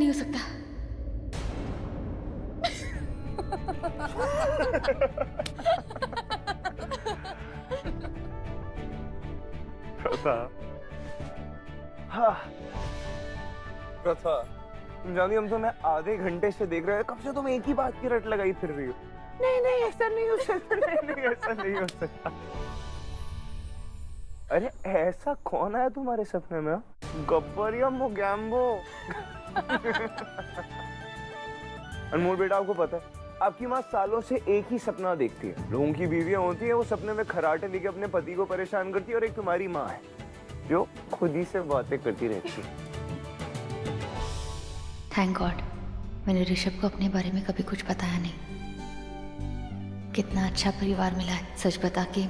नहीं हो सकता। प्रथा, हाँ प्रथा, तुम जानती हम तुम्हें आधे घंटे से देख रहे हैं, कब से तुम एक ही बात की रट लगाई फिर रही हो। नहीं नहीं ऐसा नहीं हो सकता, नहीं ऐसा नहीं हो सकता। अरे ऐसा कौन आया तुम्हारे सपने में? गब्बर या मोगैम्बो? अनमोल बेटा, आपको पता है आपकी माँ सालों से एक ही सपना देखती है। लोगों की बीवियां होती है, वो सपने में खराटे लेके अपने पति को परेशान करती है, और एक तुम्हारी माँ है जो खुद ही से बातें करती रहती है। थैंक गॉड मैंने ऋषभ को अपने बारे में कभी कुछ बताया नहीं। कितना अच्छा परिवार मिला है। सच बता के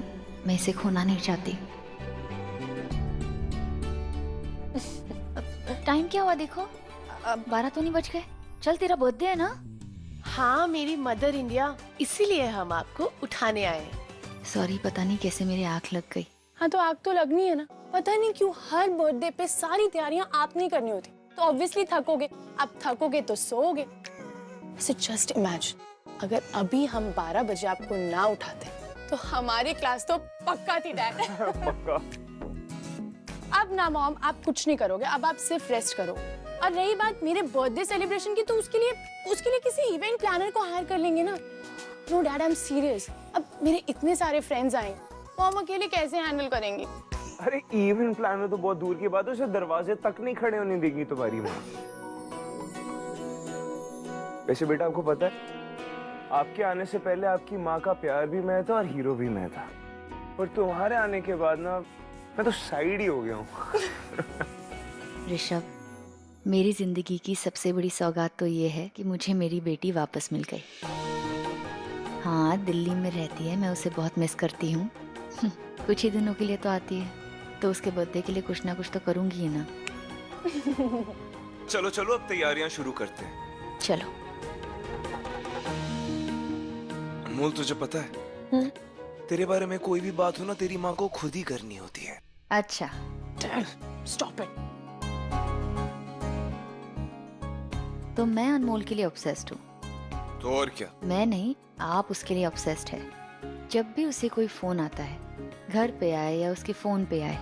मैं इसे खोना नहीं चाहती। टाइम क्या हुआ देखो, 12 तो नहीं बज गए। चल तेरा बर्थडे है ना? हाँ मेरी मदर इंडिया, इसीलिए हम आपको उठाने आए हैं। सॉरी, पता नहीं कैसे मेरी आँख लग गई। हाँ तो आग तो लगनी है ना। पता नहीं क्यों हर बर्थडे पे सारी तैयारियां आपने करनी होती, तो ऑब्वियसली थकोगे। अब थकोगे तो सोओगे। वैसे जस्ट इमेजिन अगर अभी हम 12 बजे आपको ना उठाते तो हमारी क्लास तो पक्का थी डैड। पक्का। अब ना मॉम, आप कुछ नहीं करोगे, अब आप सिर्फ रेस्ट करो। और रही बात मेरे बर्थडे सेलिब्रेशन की, तो उसके लिए किसी इवेंट प्लानर को हायर कर लेंगे ना। No dad, I am serious. अब मेरे इतने सारे फ्रेंड्स आए, मॉम अकेले कैसे हैंडल करेंगी? अरे इवेंट प्लानर तो बहुत दूर की बात है, उसे दरवाजे तक नहीं खड़े होने देगी तुम्हारी माँ। वैसे बेटा, आपको पता है आपके आने से पहले आपकी माँ का प्यार भी मैं था और हीरो भी मैं था, और तुम्हारे आने के बाद ना मैं तो साइड ही हो गया हूँ। ऋषभ, मेरी जिंदगी की सबसे बड़ी सौगात तो ये है कि मुझे मेरी बेटी वापस मिल गई। हाँ, दिल्ली में रहती है, मैं उसे बहुत मिस करती हूँ। कुछ ही दिनों के लिए तो आती है, तो उसके बर्थडे के लिए कुछ ना कुछ तो करूंगी ही ना। चलो चलो अब तैयारियां शुरू करते हैं। चलो। अनमोल, तुझे पता है तेरे बारे में कोई भी बात हो ना, तेरी माँ को खुद ही करनी होती है। अच्छा, डैड स्टॉप इट। तो मैं अनमोल के लिए ऑब्सेस्ड हूँ। तो और क्या? मैं नहीं, आप उसके लिए ऑब्सेस्ड है। जब भी उसे कोई फोन आता है, घर पे आए या उसके फोन पे आए,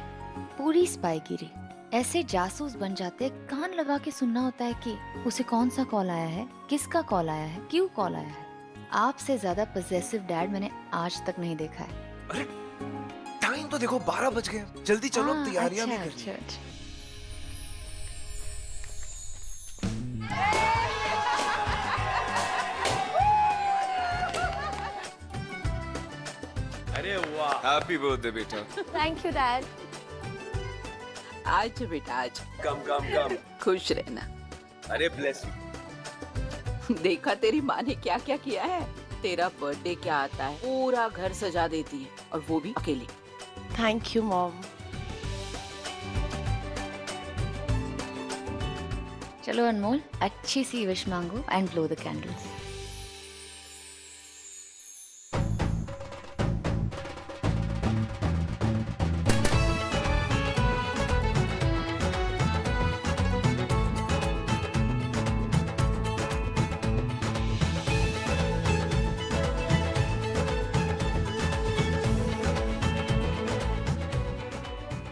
पूरी स्पाईगिरी, ऐसे जासूस बन जाते हैं। कान लगा के सुनना होता है कि उसे कौन सा कॉल आया है, किसका कॉल आया है, क्यों कॉल आया है। आपसे ज्यादा पजेसिव डैड मैंने आज तक नहीं देखा है। अरे टाइम तो देखो, 12 बज गए, जल्दी चलो, अब तैयारियां भी करनी है। अच्छा। अरे वाह, हैप्पी बर्थडे बेटा। Thank you dad. आज बेटा आज कम कम कम। खुश रहना। अरे ब्लेस यू। देखा तेरी माँ ने क्या क्या किया है। तेरा बर्थडे क्या आता है पूरा घर सजा देती है, और वो भी अकेली। Thank you mom. चलो अनमोल, अच्छी सी विश मांगो एंड ब्लो द कैंडल्स।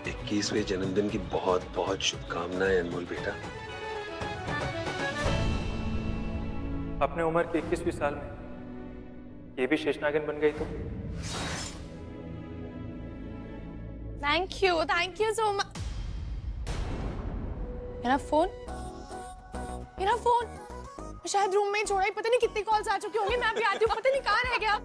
इक्कीसवें जन्मदिन की बहुत बहुत शुभकामनाएं अनमोल बेटा। अपने उम्र के 21वीं साल में ये भी शेषनागिन बन गई तो? Thank you so much. मेरा फोन शायद रूम में ही छोड़ा ही। पता नहीं कितनी कॉल्स आ चुकी होंगी। मैं अभी आती हूँ, पता नहीं कहाँ रह गया।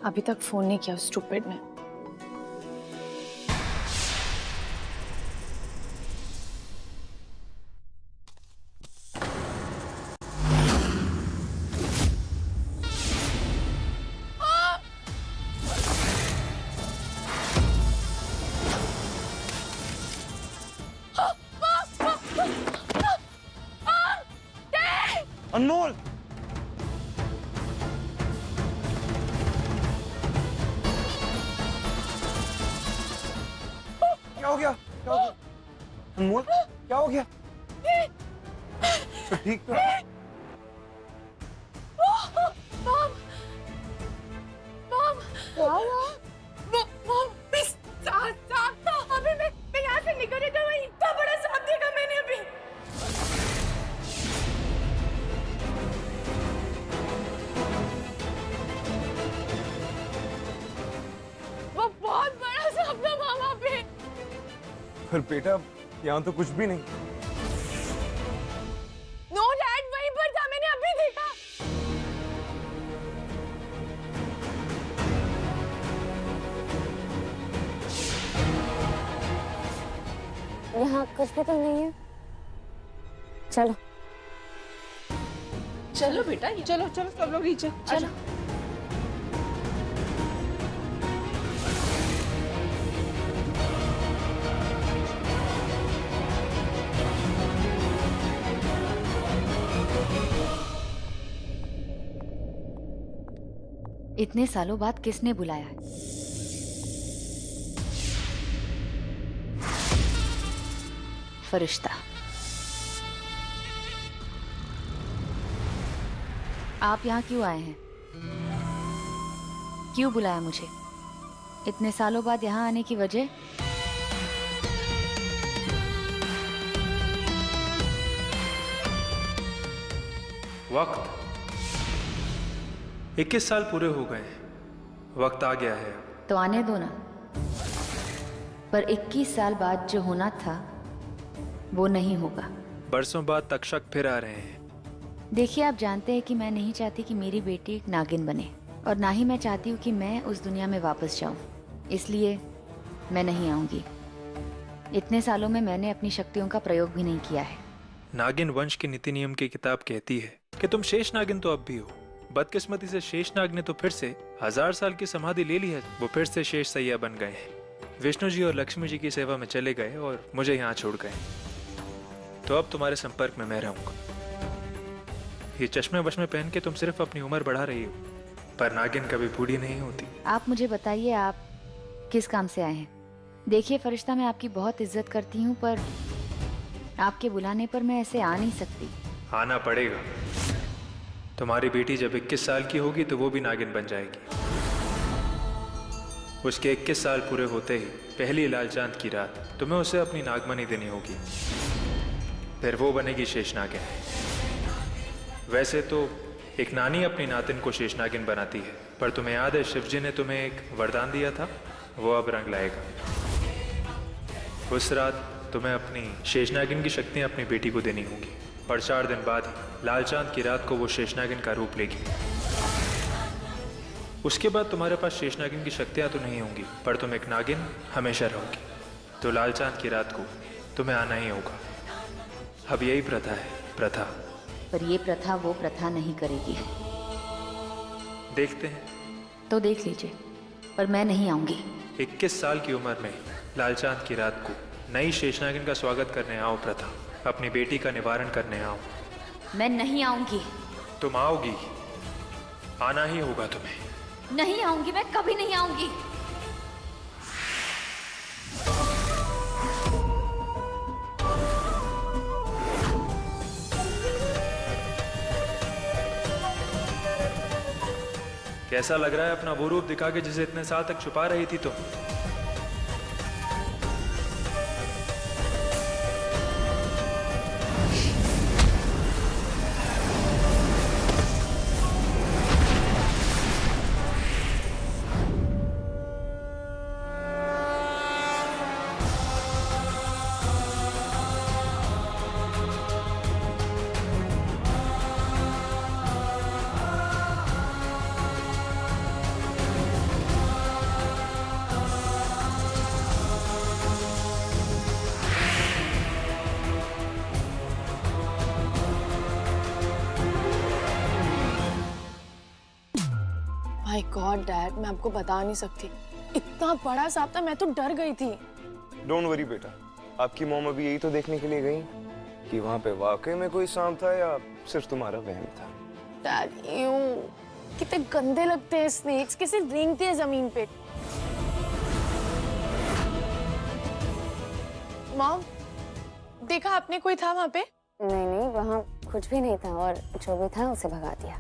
अभी तक फोन नहीं किया स्टूपिड ने। अनमोल, क्या हो गया? अनमोल क्या हो गया? सब ठीक तो है? मॉम क्या हुआ? मॉम प्लीज साथ अभी मैं यहाँ से निकल रही थी, वही इतना बड़ा सांप देखा मैंने अभी। वो बहुत बड़ा सांप था वहाँ पे। पर बेटा यहाँ तो कुछ भी नहीं। नो डैड, वहीं पर था, मैंने अभी देखा। यहाँ कुछ भी तो नहीं है। चलो चलो बेटा, चलो चलो सब लोग नीचे चलो। इतने सालों बाद किसने बुलाया है? फरिश्ता। आप यहाँ क्यों आए हैं? क्यों बुलाया मुझे? इतने सालों बाद यहाँ आने की वजह? वक्त 21 साल पूरे हो गए, वक्त आ गया है। तो आने दो ना। पर 21 साल बाद जो होना था वो नहीं होगा। बरसों बाद तक्षक फिर आ रहे हैं। देखिए, आप जानते हैं कि मैं नहीं चाहती कि मेरी बेटी एक नागिन बने, और ना ही मैं चाहती हूँ कि मैं उस दुनिया में वापस जाऊँ। इसलिए मैं नहीं आऊंगी। इतने सालों में मैंने अपनी शक्तियों का प्रयोग भी नहीं किया है। नागिन वंश के नीति नियम की किताब कहती है कि तुम शेष नागिन तो अब भी हो। बदकिस्मती से शेषनाग ने तो फिर से 1000 साल की समाधि ले ली है। वो फिर से शेष सैया बन गए हैं। विष्णु जी और लक्ष्मी जी की सेवा में चले गए और मुझे यहाँ छोड़ गए। तो अब तुम्हारे संपर्क में मैं रहूंगा। ये चश्मे वश्मे पहन के तुम सिर्फ अपनी उम्र बढ़ा रही हो, पर नागिन कभी बूढ़ी नहीं होती। आप मुझे बताइए, आप किस काम से आए हैं? देखिए फरिश्ता, मैं आपकी बहुत इज्जत करती हूँ, पर आपके बुलाने पर मैं ऐसे आ नहीं सकती। आना पड़ेगा। तुम्हारी बेटी जब 21 साल की होगी तो वो भी नागिन बन जाएगी। उसके 21 साल पूरे होते ही पहली लाल चांद की रात तुम्हें उसे अपनी नागमणि देनी होगी। फिर वो बनेगी शेषनागिन। वैसे तो एक नानी अपनी नातिन को शेषनागिन बनाती है, पर तुम्हें याद है शिव जी ने तुम्हें एक वरदान दिया था, वो अब रंग लाएगा। उस रात तुम्हें अपनी शेषनागिन की शक्तियां अपनी बेटी को देनी होगी, और 4 दिन बाद ही लाल चांद की रात को वो शेषनागिन का रूप लेगी। उसके बाद तुम्हारे पास शेषनागिन की शक्तियां तो नहीं होंगी, पर तुम एक नागिन हमेशा रहोगी। तो लाल चांद की रात को तुम्हें आना ही होगा। अब यही प्रथा है, प्रथा। पर ये प्रथा वो प्रथा नहीं करेगी। देखते हैं। तो देख लीजिए, पर मैं नहीं आऊंगी। 21 साल की उम्र में लाल चांद की रात को नई शेषनागिन का स्वागत करने आओ प्रथा। अपनी बेटी का निवारण करने आओ। मैं नहीं आऊंगी। तुम आओगी, आना ही होगा तुम्हें। नहीं आऊंगी, मैं कभी नहीं आऊंगी। कैसा लग रहा है अपना वो रूप दिखा के जिसे इतने साल तक छुपा रही थी तुम? माय गॉड डैड, मैं आपको बता नहीं सकती, इतना बड़ा सांप था, मैं तो डर गई थी। डोंट वरी बेटा, आपकी मॉम अभी यही तो देखने के लिए गई कि वहाँ पे वाकई में कोई सांप था या सिर्फ तुम्हारा वहम था। डैड यू कितने गंदे लगते हैं स्नेक्स, कैसे रेंगते हैं जमीन पे। मॉम, देखा आपने कोई था वहाँ पे? नहीं नहीं, वहाँ कुछ भी नहीं था और जो भी था उसे भगा दिया।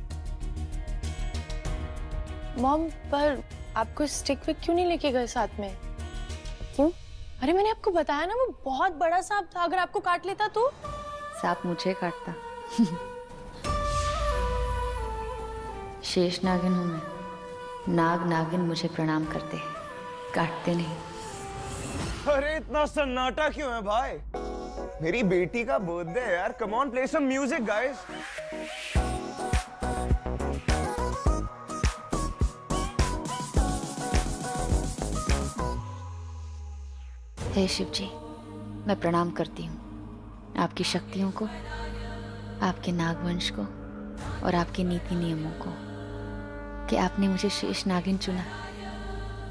मॉम, पर आपको स्टिक विक क्यों नहीं लेके गए साथ में? क्यों? अरे मैंने आपको बताया ना, वो बहुत बड़ा सांप था, अगर आपको काट लेता तो? सांप मुझे काटता। शेष नागिन हूं मैं। नाग नागिन मुझे प्रणाम करते हैं, काटते नहीं। अरे इतना सन्नाटा क्यों है भाई? मेरी बेटी का बर्थडे है यार, come on play some music guys. Hey Shiv ji, मैं प्रणाम करती हूँ आपकी शक्तियों को, आपके नागवंश को और आपके नीति नियमों को, कि आपने मुझे शेष नागिन चुना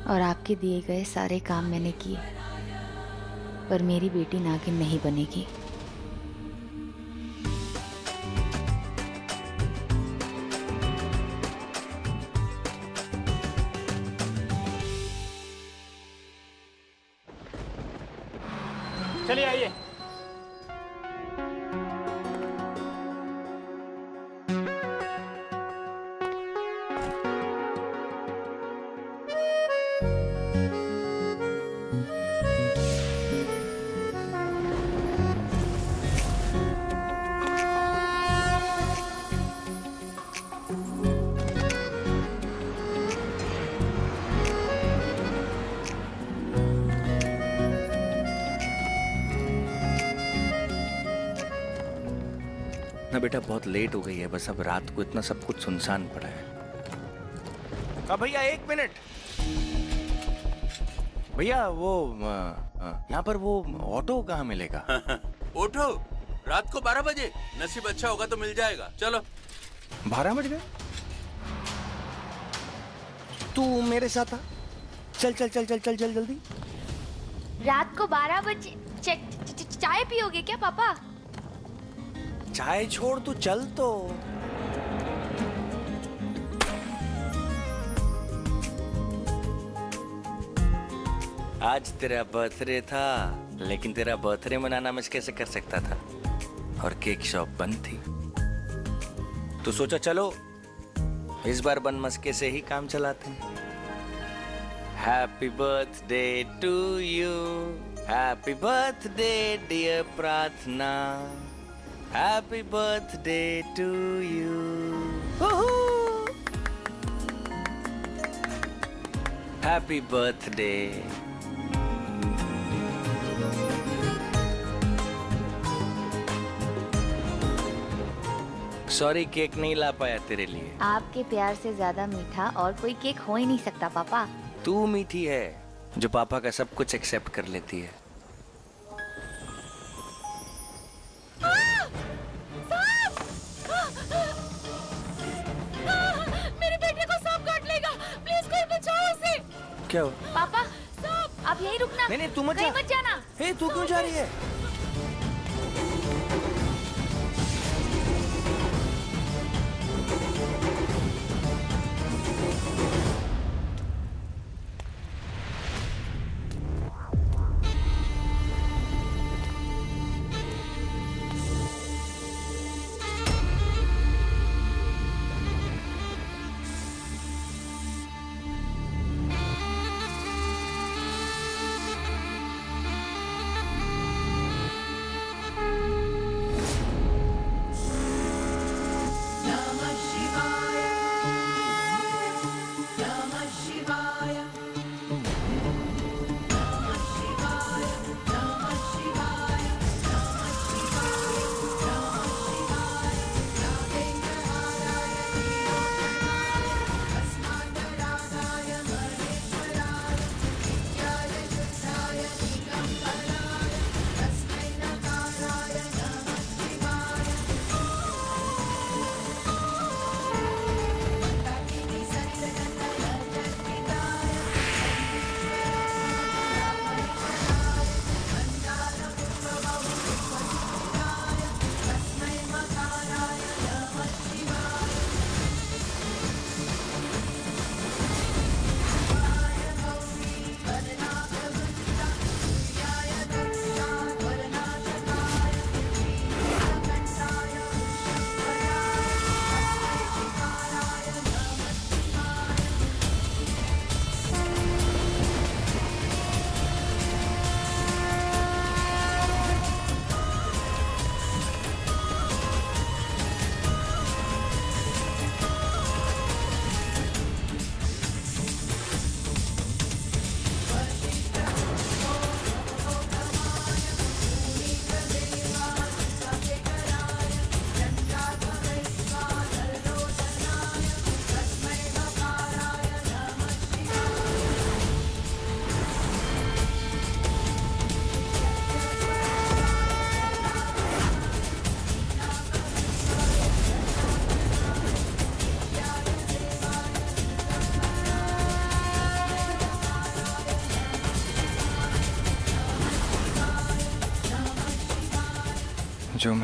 और आपके दिए गए सारे काम मैंने किए, पर मेरी बेटी नागिन नहीं बनेगी। चलिए आइए। ना बेटा, बहुत लेट हो गई है, बस अब रात को इतना सब कुछ सुनसान पड़ा है। अब भैया 1 मिनट। भैया वो यहाँ पर वो ऑटो कहाँ मिलेगा? ऑटो रात को 12 बजे, नसीब अच्छा होगा तो मिल जाएगा। चलो। 12 बज गए? तू मेरे साथ आ, चल चल चल चल चल चल जल्दी। रात को 12 बजे चाय पियोगे क्या पापा? चाय छोड़, तू चल तो। आज तेरा बर्थडे था, लेकिन तेरा बर्थडे मनाना मैं कैसे कर सकता था, और केक शॉप बंद थी। तो सोचा चलो इस बार बन मस्के से ही काम चलाते हैं। Happy birthday to you, happy birthday dear Prarthana, happy birthday to you. Happy birthday. Sorry, cake नहीं ला पाया तेरे लिए। आपके प्यार से ज्यादा मीठा और कोई केक हो ही नहीं सकता पापा। तू मीठी है जो पापा का सब कुछ एक्सेप्ट कर लेती है। मेरे बेटे को सांप काट लेगा, प्लीज कोई बचाओ उसे। क्या हो? पापा आप यहीं रुकना। नहीं तू मत कहीं मत जाना। हे, तू क्यों जा रही है?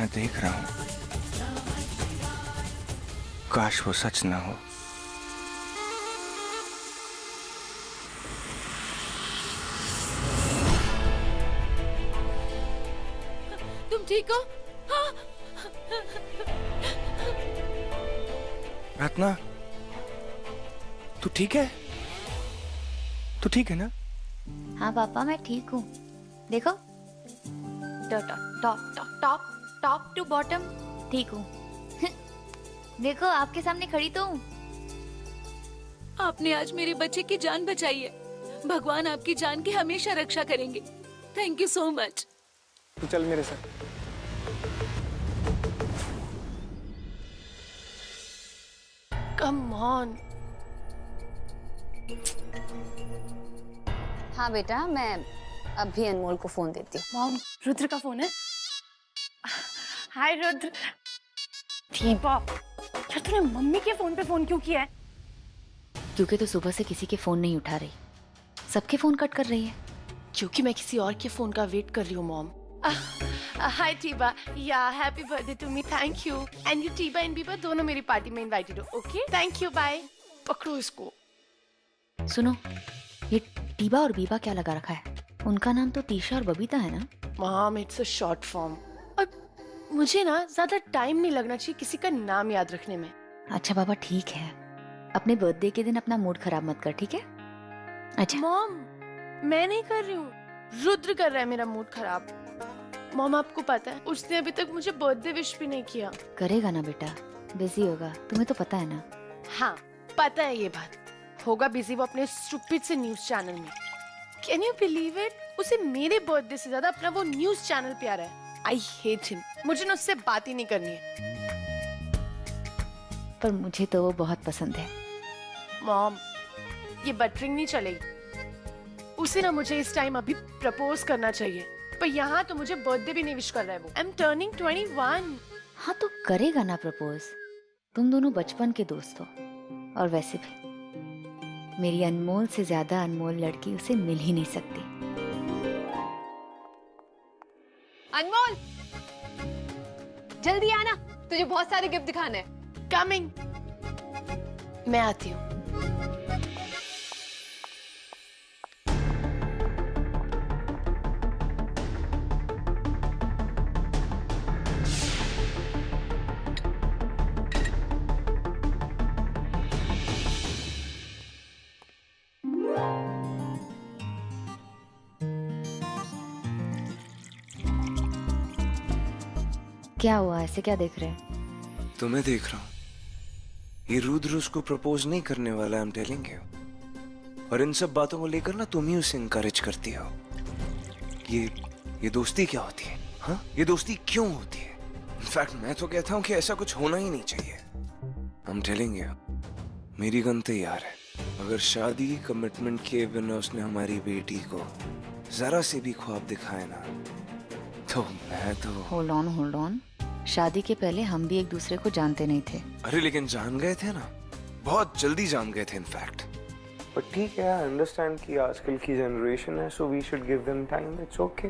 मैं देख रहा हूं, काश वो सच ना हो। तुम ठीक हो? हाँ। रत्ना, तू ठीक है? तू ठीक है ना? हाँ पापा, मैं ठीक हूँ। देखो, टॉप टू बॉटम ठीक हूँ। देखो, आपके सामने खड़ी तो हूँ। आपने आज मेरे बच्चे की जान बचाई है। भगवान आपकी जान की हमेशा रक्षा करेंगे। Thank you so much. तू चल मेरे साथ। Come on. हाँ बेटा, मैं अभी अनमोल को फोन देती हूँ। मॉम, रुद्र का फोन है। हाय रुद्र। दीपा, यार तूने मम्मी के फोन पे फोन क्यों किया है? क्योंकि तो सुबह से किसी के फोन नहीं उठा रही, सबके फोन कट कर रही है। क्योंकि मैं किसी और के फोन का वेट कर रही हूँ mom. Hi Teeba, yeah happy birthday to me, thank you. And you Teeba and Beeba दोनों मेरी पार्टी में इनवाइटेड हो। Okay, thank you, bye. पकड़ो इसको। सुनो, ये टीबा और बीबा क्या लगा रखा है? उनका नाम तो तीशा और बबीता है ना? Mom, it's a short form. और मुझे ना ज्यादा टाइम नहीं लगना चाहिए किसी का नाम याद रखने में। अच्छा बाबा, ठीक है। अपने बर्थडे के दिन अपना मूड खराब मत कर, ठीक है? अच्छा मॉम, मैं नहीं कर रही हूँ, रुद्र कर रहा है मेरा मूड खराब। मॉम, आपको पता है उसने अभी तक मुझे बर्थडे विश भी नहीं किया। करेगा ना बेटा, बिजी होगा, तुम्हें तो पता है ना। हाँ, पता है ये बात। होगा बिजी वो अपने स्टूपिड से न्यूज चैनल में। Can you believe it? उसे मेरे बर्थडे से ज्यादा अपना वो न्यूज चैनल प्यारा है। I hate him. मुझे ना उससे बात ही नहीं करनी है। पर मुझे तो वो बहुत पसंद है। मॉम, ये बटरिंग नहीं चलेगी। उसे ना मुझे इस टाइम अभी प्रपोज करना चाहिए, पर यहाँ तो मुझे बर्थडे भी नहीं विश कर रहा है वो। I am turning 21। हाँ तो करेगा ना प्रपोज। तुम दोनों बचपन के दोस्त हो, और वैसे भी मेरी अनमोल से ज्यादा अनमोल लड़की उसे मिल ही नहीं सकती। अनमोल, जल्दी आना, तुझे बहुत सारे गिफ्ट दिखाने हैं। कमिंग। मैं आती हूँ। क्या हुआ, ऐसे क्या देख रहे हैं? तुम्हें देख रहा हूँ। ये रुद्र उसको प्रपोज नहीं करने वाला, आई एम टेलिंग यू। और इन सब बातों को लेकर ना तुम ही उसे इनकरेज करती हो। ये दोस्ती क्या होती है? हाँ, ये दोस्ती क्यों होती है? इनफैक्ट मैं तो कहता हूँ कि ऐसा कुछ होना ही नहीं चाहिए। आई एम टेलिंग यू, मेरी गन तैयार है। अगर शादी कमिटमेंट किए बिना उसने हमारी बेटी को जरा से भी ख्वाब दिखाए ना, तो मैं तो होल्ड ऑन। शादी के पहले हम भी एक दूसरे को जानते नहीं थे। अरे लेकिन जान गए थे ना, बहुत जल्दी जान गए थे इनफैक्ट। बट ठीक है, आई अंडरस्टैंड कि आजकल की जनरेशन है, so we should give them time, it's okay.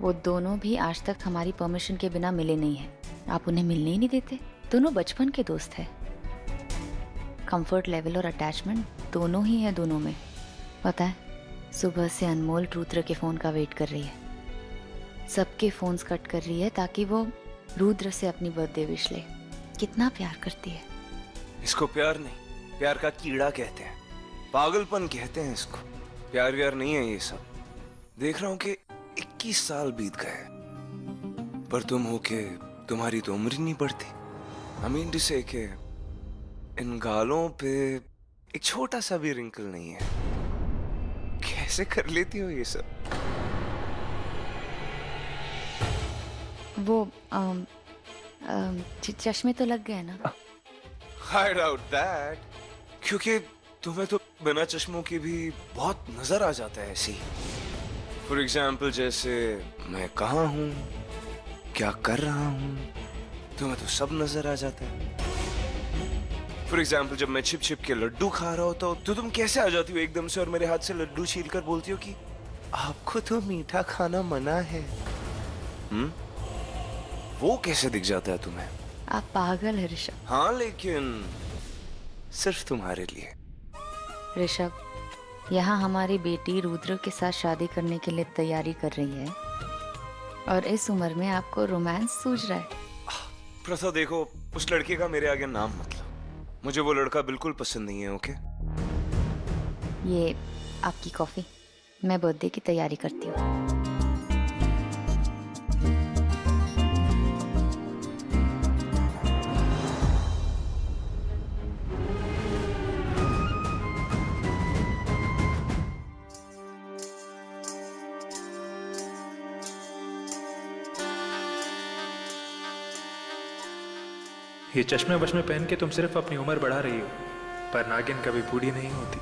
वो दोनों भी आज तक हमारी परमिशन के बिना मिले नहीं हैं। आप उन्हें मिलने ही नहीं देते। दोनों बचपन के दोस्त हैं। कंफर्ट लेवल और अटैचमेंट दोनों ही है दोनों में। पता है, सुबह से अनमोल रुद्र के फोन का वेट कर रही है। सबके फोन्स कट कर रही है ताकि वो रुद्र से अपनी बर्थडे विश ले। कितना प्यार करती है। इसको प्यार नहीं, प्यार का कीड़ा कहते हैं, पागलपन कहते हैं इसको। प्यार व्यार नहीं है ये सब। देख रहा हूँ कि 21 साल बीत गए, पर तुम हो के तुम्हारी तो उम्र ही नहीं बढ़ती। आई मीन टू से कि इन गालों पे एक छोटा सा भी रिंकल नहीं है। कैसे कर लेती हो ये सब? वो चश्मे तो लग गए ना? I doubt that, क्योंकि तुम्हें तो बिना चश्मों के भी बहुत नजर आ जाता है ऐसी। फॉर एग्जाम्पल, जैसे मैं कहाँ हूँ, क्या कर रहा हूँ, तुम्हें तो सब नजर आ जाता है। फॉर एग्जाम्पल, जब मैं छिप छिप के लड्डू खा रहा होता हूँ तो तुम कैसे आ जाती हो एकदम से और मेरे हाथ से लड्डू छील कर बोलती हो कि आपको तो मीठा खाना मना है। वो कैसे दिख जाता है तुम्हें? आप पागल है ऋषभ। हाँ, लेकिन सिर्फ तुम्हारे लिए। ऋषभ, यहाँ हमारी बेटी रुद्र के साथ शादी करने के लिए तैयारी कर रही है और इस उम्र में आपको रोमांस सूझ रहा है। प्रथा देखो, उस लड़के का मेरे आगे नाम मत लो। मुझे वो लड़का बिल्कुल पसंद नहीं है। ओके? ये आपकी कॉफी। मैं बर्थडे की तैयारी करती हूँ। ये चश्मे वश्मे पहन के तुम सिर्फ अपनी उम्र बढ़ा रही हो, पर नागिन कभी बूढ़ी नहीं होती।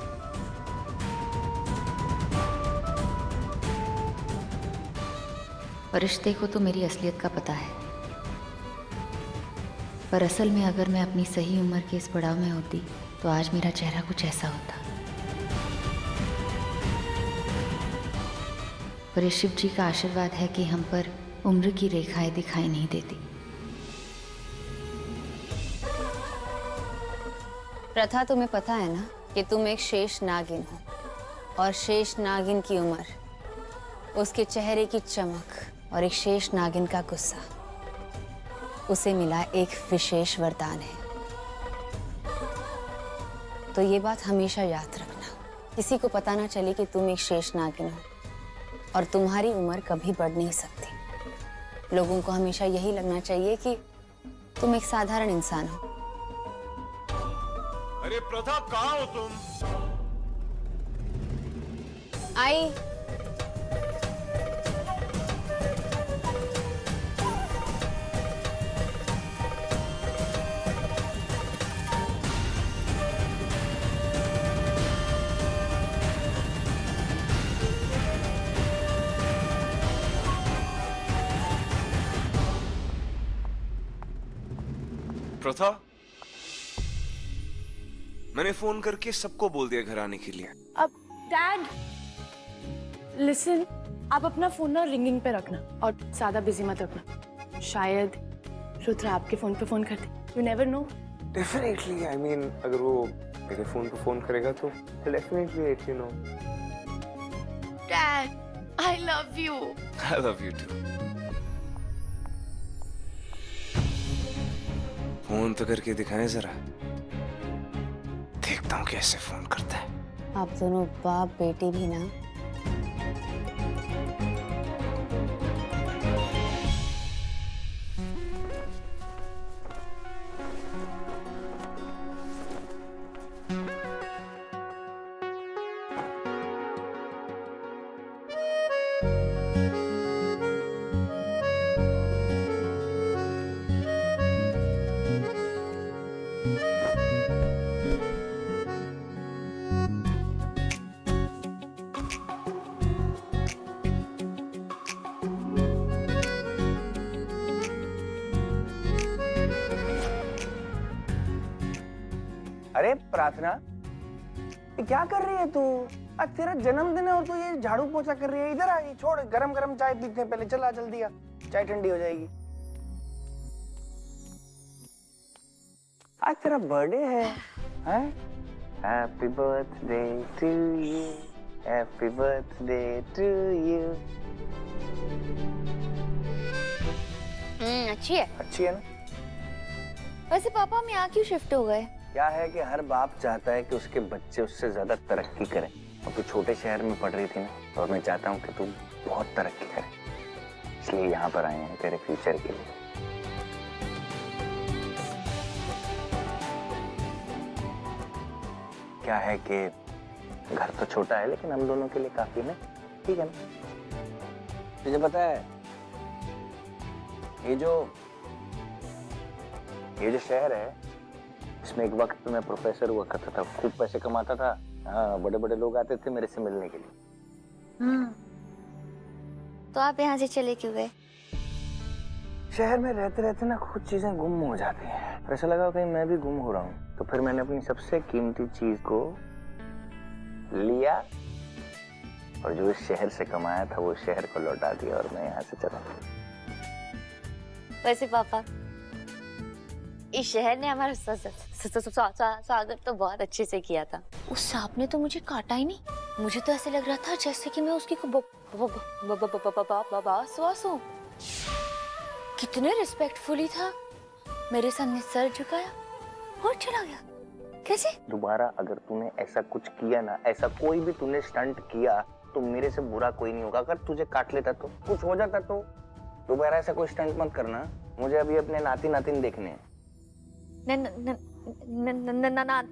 और रिश्ते को तो मेरी असलियत का पता है, पर असल में अगर मैं अपनी सही उम्र के इस पड़ाव में होती तो आज मेरा चेहरा कुछ ऐसा होता। पर ये शिव जी का आशीर्वाद है कि हम पर उम्र की रेखाएं दिखाई नहीं देती। प्रथा, तुम्हें पता है ना कि तुम एक शेष नागिन हो, और शेष नागिन की उम्र, उसके चेहरे की चमक और एक शेष नागिन का गुस्सा, उसे मिला एक विशेष वरदान है। तो ये बात हमेशा याद रखना, किसी को पता ना चले कि तुम एक शेष नागिन हो और तुम्हारी उम्र कभी बढ़ नहीं सकती। लोगों को हमेशा यही लगना चाहिए कि तुम एक साधारण इंसान हो। अरे प्रथा, कहाँ हो तुम? आई। प्रथा, मैंने फोन करके सबको बोल दिया घर आने के लिए। अब डैड, लिसन, आप अपना फोन ना रिंगिंग पे रखना और ज्यादा बिजी मत रखना। शायद रुद्र आपके फोन पे फोन कर दे। You never know. Definitely, I mean अगर वो मेरे फोन पे फोन करेगा तो definitely let you know. Dad, I love you. I love you too. Phone तो करके दिखाएं जरा, देखता हूँ कैसे फोन करता है। आप दोनों बाप बेटी भी ना। अरे प्रार्थना, ये क्या कर रही है तू? आज तेरा जन्मदिन है और तू ये झाड़ू पोछा कर रही है। इधर आ, ये छोड़, गरम गरम चाय पीते हैं पहले। चला जल्दी आ, चाय ठंडी हो जाएगी। आज तेरा बर्थडे है, हैं? Happy birthday to you, happy birthday to you. अच्छी है। अच्छी है ना? वैसे पापा हम यहाँ क्यों शिफ्ट हो गए? क्या है कि हर बाप चाहता है कि उसके बच्चे उससे ज्यादा तरक्की करें। और तू छोटे शहर में पढ़ रही थी ना, और मैं चाहता हूँ कि तू बहुत तरक्की करे, इसलिए यहाँ पर आए हैं तेरे फ्यूचर के लिए। क्या है कि घर तो छोटा है लेकिन हम दोनों के लिए काफी है, ठीक है ना? तुझे पता है ये जो शहर है, इसमें एक वक्त पे मैं प्रोफेसर हुआ करता था, खूब पैसे कमाता था। हाँ, बड़े बड़े लोग आते थे मेरे से मिलने के लिए। तो आप यहाँ से चले क्यों गए? शहर में रहते रहते ना कुछ चीजें गुम हो जाती हैं। ऐसा लगा कहीं मैं भी गुम हो रहा हूँ, तो फिर मैंने अपनी सबसे कीमती चीज को लिया और जो इस शहर से कमाया था वो शहर को लौटा दिया और मैं यहाँ से चला गया। वैसे पापा, इस शहर ने हमारा स्वागत तो बहुत अच्छे से किया था। उस सांप ने तो मुझे काटा ही नहीं। मुझे तो ऐसे लग रहा था जैसे कि मैं उसकी बॉस हूँ। कितने रिस्पेक्टफुली था, मेरे सामने सर झुकाया और चला गया। कैसे? दोबारा अगर तूने ऐसा कुछ किया ना, ऐसा कोई भी तूने स्टंट किया तो मेरे से बुरा कोई नहीं होगा। अगर तुझे काट लेता तो कुछ हो जाता तो दोबारा ऐसा कोई स्टंट मत करना। मुझे अभी अपने नातिन देखने हैं।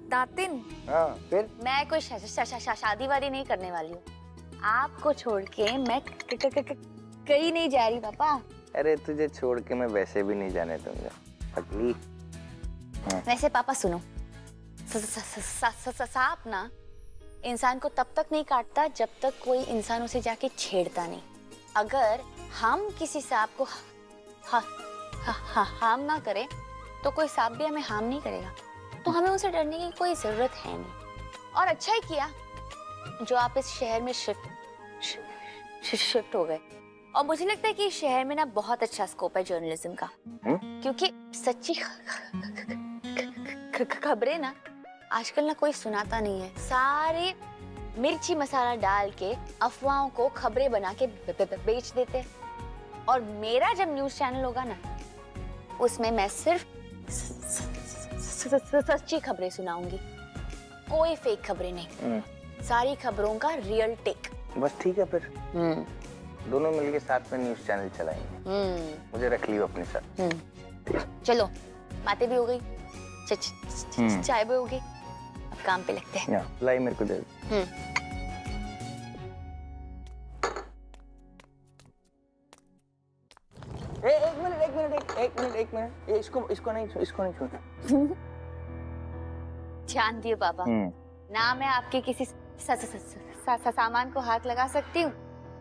नातिन? हाँ, फिर? मैं कोई शादी वादी नहीं करने वाली हूँ। आपको छोड़ के मैं कहीं नहीं जा रही पापा। अरे तुझे छोड़ के मैं वैसे भी नहीं जाने दूंगा पगली। वैसे पापा सुनो, सांप ना इंसान को तब तक नहीं काटता जब तक कोई इंसान उसे जाके छेड़ता नहीं। अगर हम किसी सांप को हार्म ना करें तो कोई सांप भी हमें हार्म नहीं करेगा। तो हमें उनसे डरने की कोई जरूरत है नहीं। और अच्छा ही किया जो आप इस शहर में शिफ्ट हो गए। और मुझे लगता है कि इस शहर में ना बहुत अच्छा स्कोप है जर्नलिज्म का, क्योंकि सच्ची खबरें ना आजकल ना कोई सुनाता नहीं है। सारे मिर्ची मसाला डाल के अफवाहों को खबरें बना के बेच देते। और मेरा जब न्यूज़ चैनल होगा ना, उसमें मैं सिर्फ सच्ची खबरें सुनाऊंगी, कोई फेक खबरें नहीं। सारी खबरों का रियल टेक। बस ठीक है फिर दोनों मिलके साथ में न्यूज़ चैनल चलाएंगे। मुझे रख लियो अपने साथ। चलो, बातें भी हो गई, चाय भी हो गई, अब काम पे लगते हैं। लाई मेरे को दे। एक मिनट इसको नहीं छू। ध्यान दियो पापा, ना मैं आपके किसी सामान को हाथ लगा सकती हूँ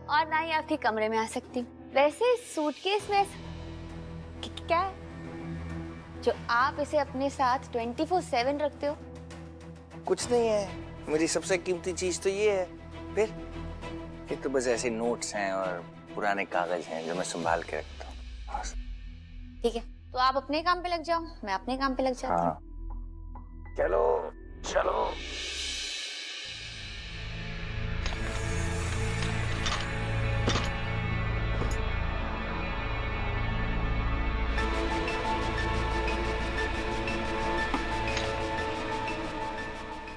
और ना ही आपके कमरे में आ सकती हूँ। वैसे सूटकेस में क्या है जो आप इसे अपने साथ 24/7 रखते हो? कुछ नहीं है, मेरी सबसे कीमती चीज तो ये है। फिर ये तो बस ऐसे नोट्स हैं और पुराने कागज हैं जो मैं संभाल के रखता हूँ। ठीक है, तो आप अपने काम पे लग जाओ, मैं अपने काम पे लग जाती हूँ। चलो चलो।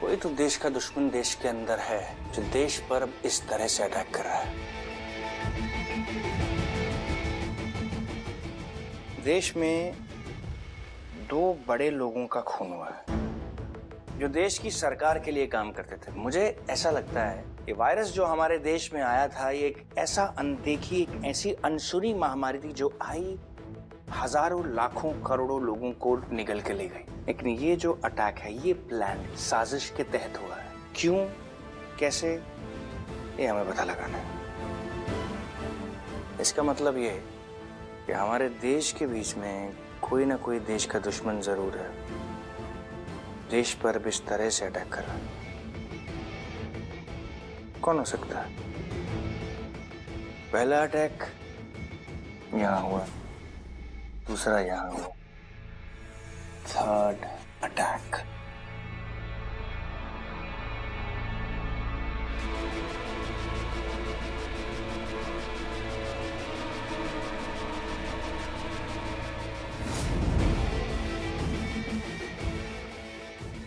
कोई तो देश का दुश्मन देश के अंदर है जो देश पर अब इस तरह से अटैक कर रहा है। देश में 2 बड़े लोगों का खून हुआ है जो देश की सरकार के लिए काम करते थे। मुझे ऐसा लगता है कि वायरस जो हमारे देश में आया था ये एक ऐसा अनदेखी, एक ऐसी अनसुनी महामारी थी जो आई, हजारों लाखों करोड़ों लोगों को निगल के ले गई। लेकिन ये जो अटैक है ये प्लान, साजिश के तहत हुआ है। क्यों, कैसे, ये हमें पता लगाना है। इसका मतलब ये है कि हमारे देश के बीच में कोई ना कोई देश का दुश्मन जरूर है, देश पर भी इस तरह से अटैक कर रहा है। कौन हो सकता है? पहला अटैक यहाँ हुआ, दूसरा यहाँ हुआ, थर्ड अटैक।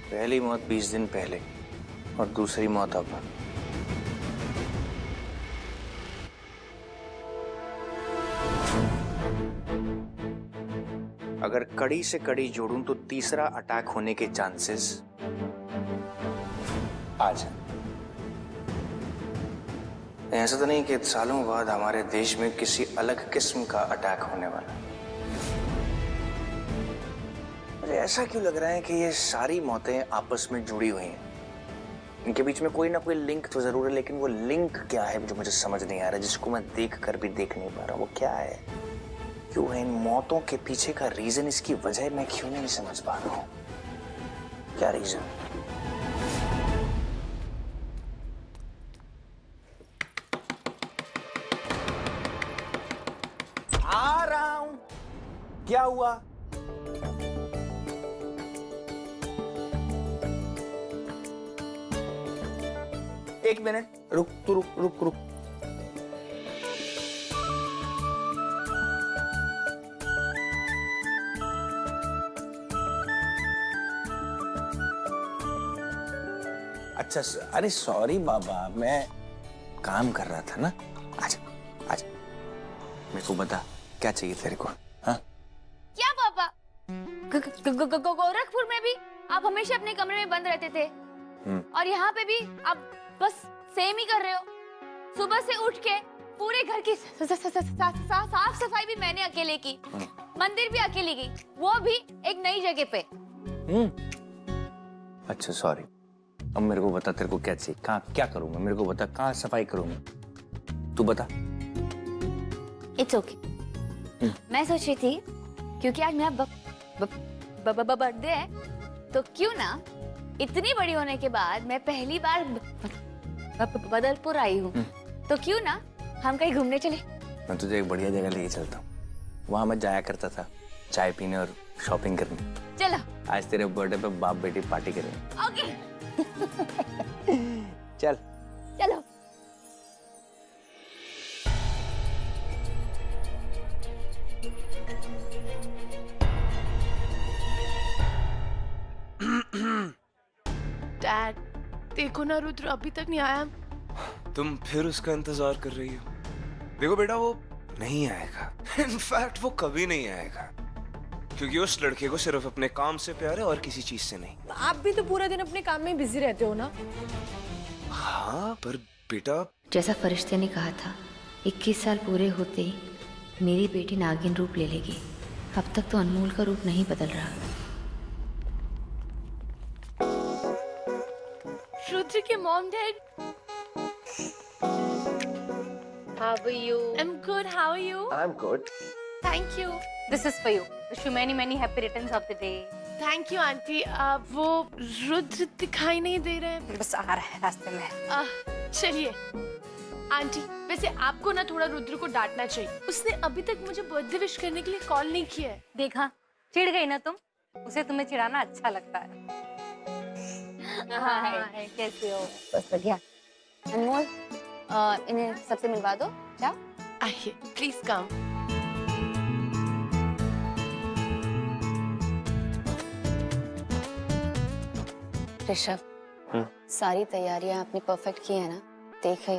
पहली मौत 20 दिन पहले और दूसरी मौत अब। अगर कड़ी से कड़ी जोड़ूं तो तीसरा अटैक होने के चांसेस आज हैं। ऐसा तो नहीं कि सालों बाद हमारे देश में किसी अलग किस्म का अटैक होने वाला। मुझे ऐसा क्यों लग रहा है कि ये सारी मौतें आपस में जुड़ी हुई हैं। इनके बीच में कोई ना कोई लिंक तो जरूर है, लेकिन वो लिंक क्या है जो मुझे समझ नहीं आ रहा, जिसको मैं देख कर भी देख नहीं पा रहा। वो क्या है, क्यों है इन मौतों के पीछे का रीजन, इसकी वजह मैं क्यों नहीं समझ पा रहा हूं। क्या रीजन? आ रहा हूं। क्या हुआ? एक मिनट रुक, तू रुक रुक रुक। अच्छा अरे सॉरी बाबा, मैं काम कर रहा था ना। आजा आजा, मेरे को बता क्या चाहिए तेरे को? हाँ क्या पापा? गोरखपुर में भी आप हमेशा अपने कमरे में बंद रहते थे और यहाँ पे भी आप बस सेम ही कर रहे हो। सुबह से उठ के पूरे घर की साफ सफाई भी मैंने अकेले की, मंदिर भी अकेले की, वो भी एक नई जगह पे। अच्छा सॉरी, अब मेरे को बता तेरे को क्या चाहिए, कहाँ क्या करूँगा, मेरे को बता कहाँ सफाई करूँगा, तू बता। It's okay. मैं सोच रही थी क्योंकि आज मेरा बर्थडे है तो क्यों ना इतनी बड़ी होने के बाद मैं पहली बार बदलपुर आई हूँ तो क्यों ना हम कहीं घूमने चले। मैं तुझे एक बढ़िया जगह लेके चलता हूँ, वहाँ मैं जाया करता था चाय पीने और शॉपिंग करने। चलो आज तेरे बर्थडे पे बाप बेटी पार्टी करेंगे। ओके चल चलो। डैड देखो ना, रुद्र अभी तक नहीं आया। तुम फिर उसका इंतजार कर रही हो? देखो बेटा, वो नहीं आएगा। इनफैक्ट वो कभी नहीं आएगा, क्योंकि उस लड़के को सिर्फ अपने काम से प्यार है और किसी चीज से नहीं। आप भी तो पूरा दिन अपने काम में बिजी रहते हो ना। हाँ पर बेटा, जैसा फरिश्ते ने कहा था 21 साल पूरे होते ही मेरी बेटी नागिन रूप ले लेगी। अब तक तो अनमोल का रूप नहीं बदल रहा। रुद्र के mom dad. How are you? I'm good. How are you? I'm good. Thank you. This is for you. Wish you many happy returns of the day. Thank you aunty. वो रुद्र दिखाई नहीं दे रहे हैं। बस आ रहा है रास्ते में। चलिए आंटी, वैसे आपको ना थोड़ा रुद्र को डांटना चाहिए। उसने अभी तक मुझे बर्थडे विश करने के लिए कॉल नहीं किया है। देखा, चिढ़ गई ना तुम। उसे तुम्हें चिढ़ाना अच्छा लगता है। हाय, कैसे हो? बस बढ़िया। अनमोल, इन्हें सबसे मिलवा दो। जाओ। आइए, प्लीज कम। ऋषभ, सारी तैयारियां आपने परफेक्ट की है ना? देखे,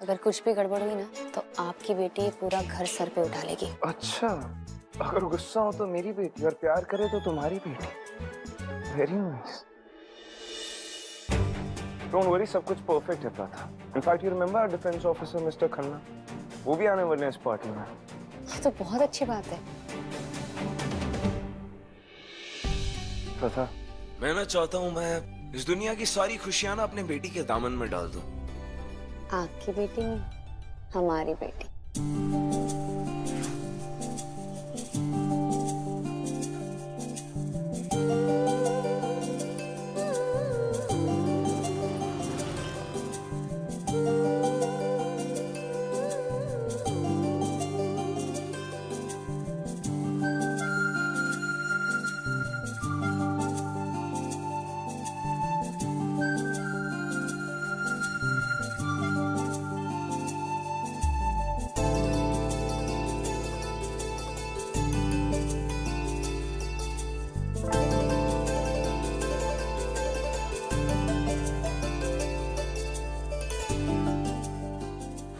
अगर कुछ भी गड़बड़ हुई ना तो आपकी बेटी पूरा घर सर पे उठा लेगी। अच्छा, अगर गुस्सा हो तो मेरी बेटी और प्यार करे तो तुम्हारी बेटी। Very nice. डोंट वरी, सब कुछ परफेक्ट है प्रथा। In fact you remember defence officer mister Khanna, वो भी आने वाले हैं इस पार्टी में। ये तो बहुत अच्छी बात है। प्रथा, मैं ना चाहता हूँ मैं इस दुनिया की सारी खुशियां ना अपने बेटी के दामन में डाल दूं। आपकी बेटी नहीं, हमारी बेटी।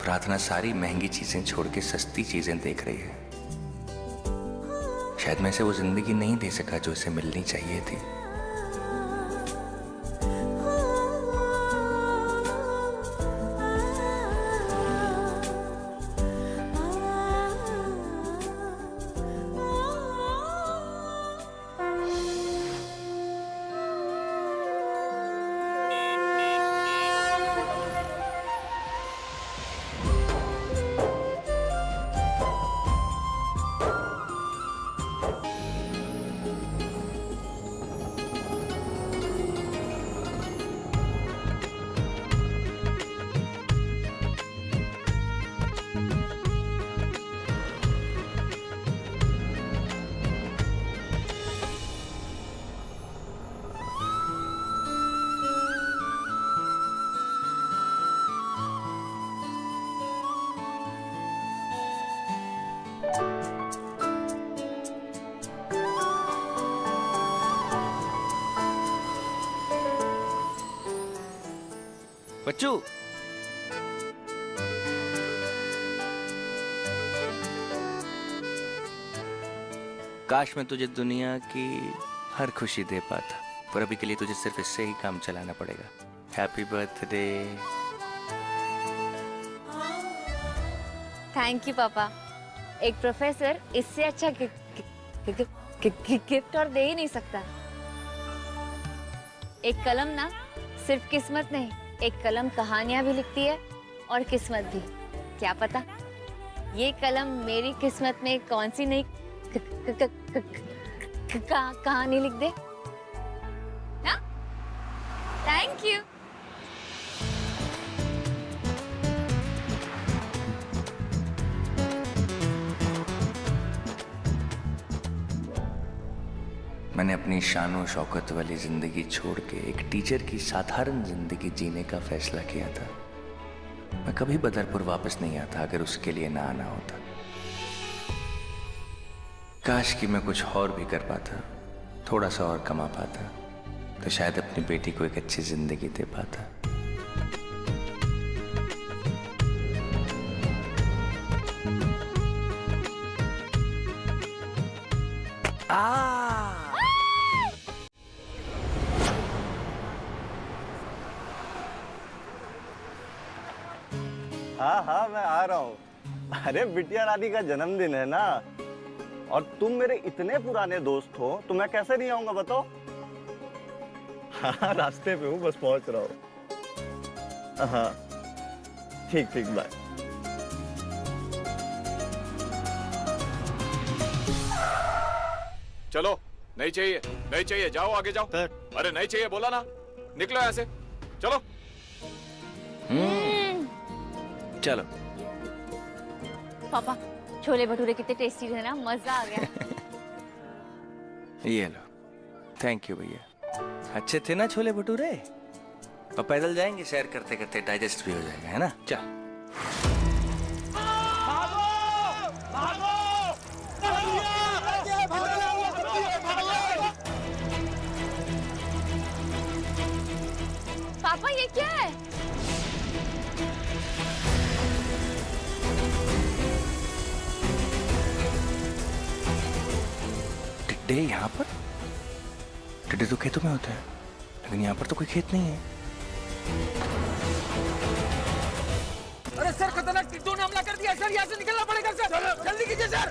प्रार्थना सारी महंगी चीजें छोड़ के सस्ती चीजें देख रही है। शायद मैं इसे वो जिंदगी नहीं दे सका जो इसे मिलनी चाहिए थी। बच्चू काश मैं तुझे दुनिया की हर खुशी दे पाता, पर अभी के लिए तुझे सिर्फ इससे ही काम चलाना पड़ेगा। Happy birthday. थैंक यू पापा। एक प्रोफेसर इससे अच्छा गिफ्ट और दे ही नहीं सकता। एक कलम ना सिर्फ किस्मत नहीं, एक कलम कहानियां भी लिखती है और किस्मत भी। क्या पता ये कलम मेरी किस्मत में कौन सी नई कहानी लिख दे। Thank you. मैंने अपनी शानो शौकत वाली जिंदगी छोड़ के एक टीचर की साधारण जिंदगी जीने का फैसला किया था। मैं कभी बदरपुर वापस नहीं आता अगर उसके लिए ना आना होता। काश कि मैं कुछ और भी कर पाता, थोड़ा सा और कमा पाता, तो शायद अपनी बेटी को एक अच्छी जिंदगी दे पाता। हाँ हाँ मैं आ रहा हूँ। अरे बिटिया रानी का जन्मदिन है ना, और तुम मेरे इतने पुराने दोस्त हो तो मैं कैसे नहीं आऊंगा बताओ। हाँ रास्ते पे हूँ, बस पहुंच रहा हूँ। हाँ ठीक ठीक बाय। चलो नहीं चाहिए, नहीं चाहिए, जाओ आगे जाओ। अरे नहीं चाहिए बोला ना, निकलो यहाँ से, चलो। चलो। पापा छोले भटूरे कितने टेस्टी थे ना, मजा आ गया। ये लो। थैंक यू भैया। अच्छे थे ना छोले भटूरे? और पैदल जाएंगे, सैर करते करते डाइजेस्ट भी हो जाएगा, है ना? चल। पापा ये क्या है? टिड्डे यहाँ पर? टिड्डे तो खेतों में होते हैं, लेकिन यहाँ पर तो कोई खेत नहीं है। अरे सर खतरनाक टिड्डों ने हमला कर दिया सर, यहाँ से निकलना पड़ेगा सर, जल्दी कीजिए सर।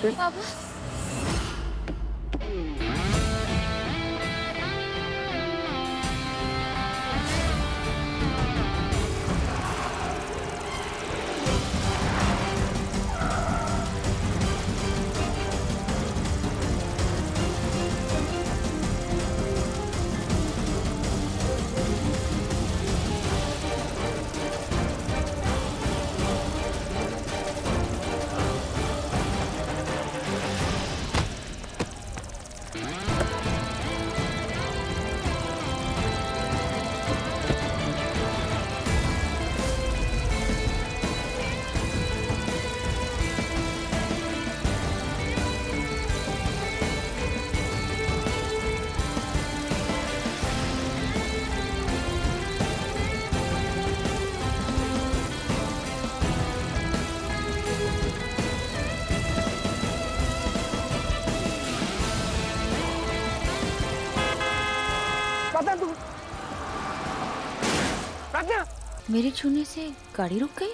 पापा मेरे छूने से गाड़ी रुक गई।